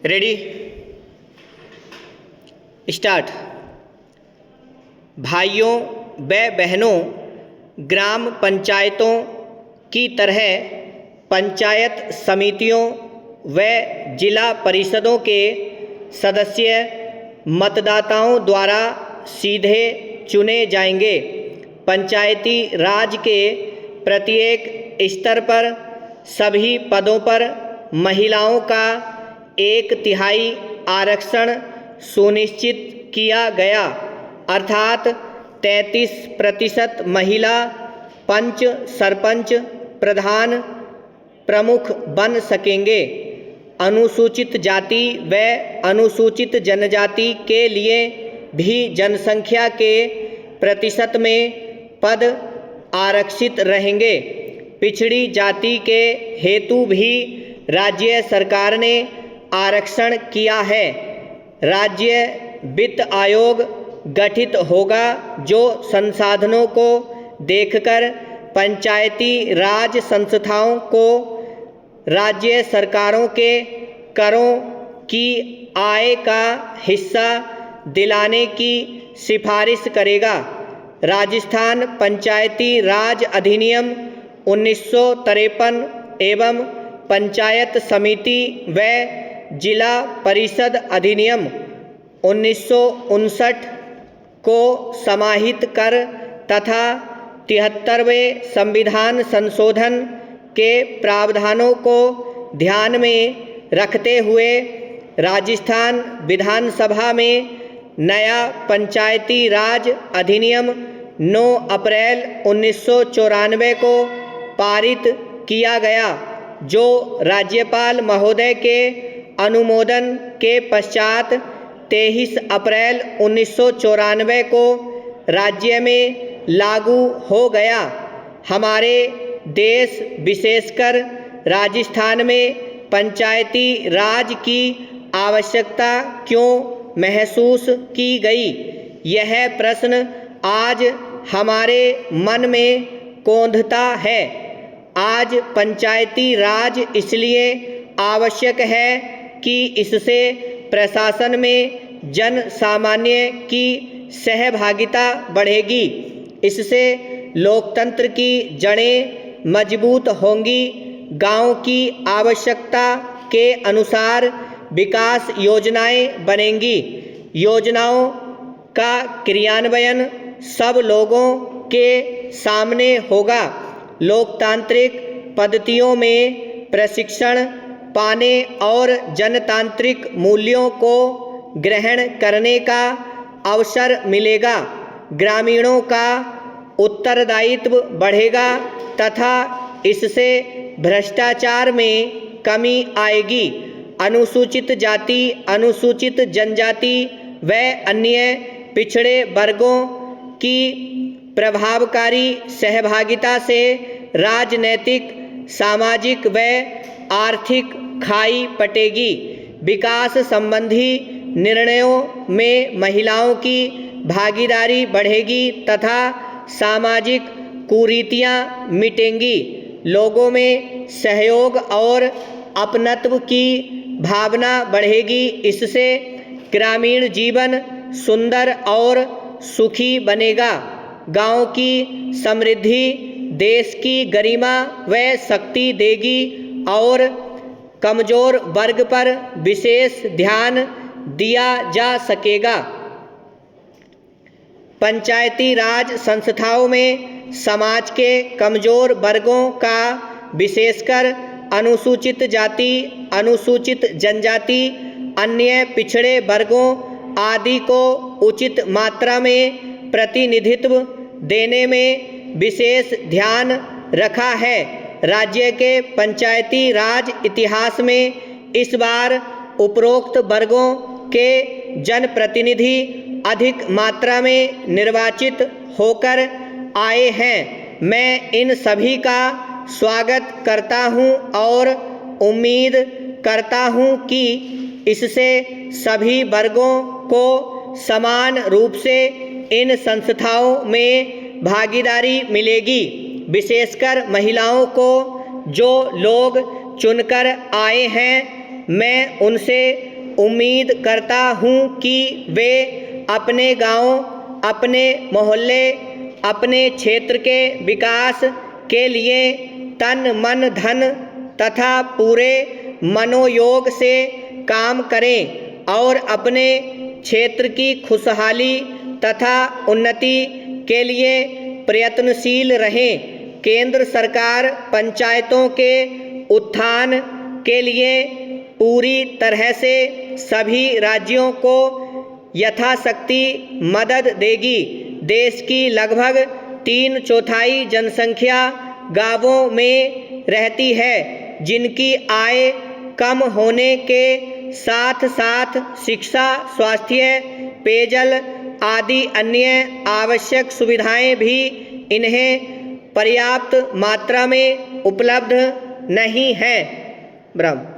Ready start. भाइयों व बहनों, ग्राम पंचायतों की तरह पंचायत समितियों व जिला परिषदों के सदस्य मतदाताओं द्वारा सीधे चुने जाएंगे। पंचायती राज के प्रत्येक स्तर पर सभी पदों पर महिलाओं का 1/3 आरक्षण सुनिश्चित किया गया, अर्थात 33% महिला पंच, सरपंच, प्रधान, प्रमुख बन सकेंगे। अनुसूचित जाति व अनुसूचित जनजाति के लिए भी जनसंख्या के प्रतिशत में पद आरक्षित रहेंगे। पिछड़ी जाति के हेतु भी राज्य सरकार ने आरक्षण किया है। राज्य वित्त आयोग गठित होगा जो संसाधनों को देखकर पंचायती राज संस्थाओं को राज्य सरकारों के करों की आय का हिस्सा दिलाने की सिफारिश करेगा। राजस्थान पंचायती राज अधिनियम 1953 एवं पंचायत समिति व जिला परिषद अधिनियम 1959 को समाहित कर तथा 73वें संविधान संशोधन के प्रावधानों को ध्यान में रखते हुए राजस्थान विधानसभा में नया पंचायती राज अधिनियम 9 अप्रैल 1994 को पारित किया गया, जो राज्यपाल महोदय के अनुमोदन के पश्चात 23 अप्रैल 1994 को राज्य में लागू हो गया। हमारे देश विशेषकर राजस्थान में पंचायती राज की आवश्यकता क्यों महसूस की गई, यह प्रश्न आज हमारे मन में कौंधता है। आज पंचायती राज इसलिए आवश्यक है कि इससे प्रशासन में जन सामान्य की सहभागिता बढ़ेगी। इससे लोकतंत्र की जड़ें मजबूत होंगी। गांव की आवश्यकता के अनुसार विकास योजनाएं बनेंगी। योजनाओं का क्रियान्वयन सब लोगों के सामने होगा। लोकतांत्रिक पद्धतियों में प्रशिक्षण पाने और जनतांत्रिक मूल्यों को ग्रहण करने का अवसर मिलेगा। ग्रामीणों का उत्तरदायित्व बढ़ेगा तथा इससे भ्रष्टाचार में कमी आएगी। अनुसूचित जाति, अनुसूचित जनजाति व अन्य पिछड़े वर्गों की प्रभावकारी सहभागिता से राजनैतिक, सामाजिक व आर्थिक खाई पटेगी। विकास संबंधी निर्णयों में महिलाओं की भागीदारी बढ़ेगी तथा सामाजिक कुरीतियां मिटेंगी। लोगों में सहयोग और अपनत्व की भावना बढ़ेगी। इससे ग्रामीण जीवन सुंदर और सुखी बनेगा। गांव की समृद्धि देश की गरिमा व शक्ति देगी और कमजोर वर्ग पर विशेष ध्यान दिया जा सकेगा। पंचायती राज संस्थाओं में समाज के कमजोर वर्गों का, विशेषकर अनुसूचित जाति, अनुसूचित जनजाति, अन्य पिछड़े वर्गों आदि को उचित मात्रा में प्रतिनिधित्व देने में विशेष ध्यान रखा है। राज्य के पंचायती राज इतिहास में इस बार उपरोक्त वर्गों के जनप्रतिनिधि अधिक मात्रा में निर्वाचित होकर आए हैं। मैं इन सभी का स्वागत करता हूं और उम्मीद करता हूं कि इससे सभी वर्गों को समान रूप से इन संस्थाओं में भागीदारी मिलेगी। विशेषकर महिलाओं को जो लोग चुनकर आए हैं, मैं उनसे उम्मीद करता हूँ कि वे अपने गांव, अपने मोहल्ले, अपने क्षेत्र के विकास के लिए तन मन धन तथा पूरे मनोयोग से काम करें और अपने क्षेत्र की खुशहाली तथा उन्नति के लिए प्रयत्नशील रहें। केंद्र सरकार पंचायतों के उत्थान के लिए पूरी तरह से सभी राज्यों को यथाशक्ति मदद देगी। देश की लगभग 3/4 जनसंख्या गांवों में रहती है, जिनकी आय कम होने के साथ साथ शिक्षा, स्वास्थ्य, पेयजल आदि अन्य आवश्यक सुविधाएं भी इन्हें पर्याप्त मात्रा में उपलब्ध नहीं हैं। ब्रह्म।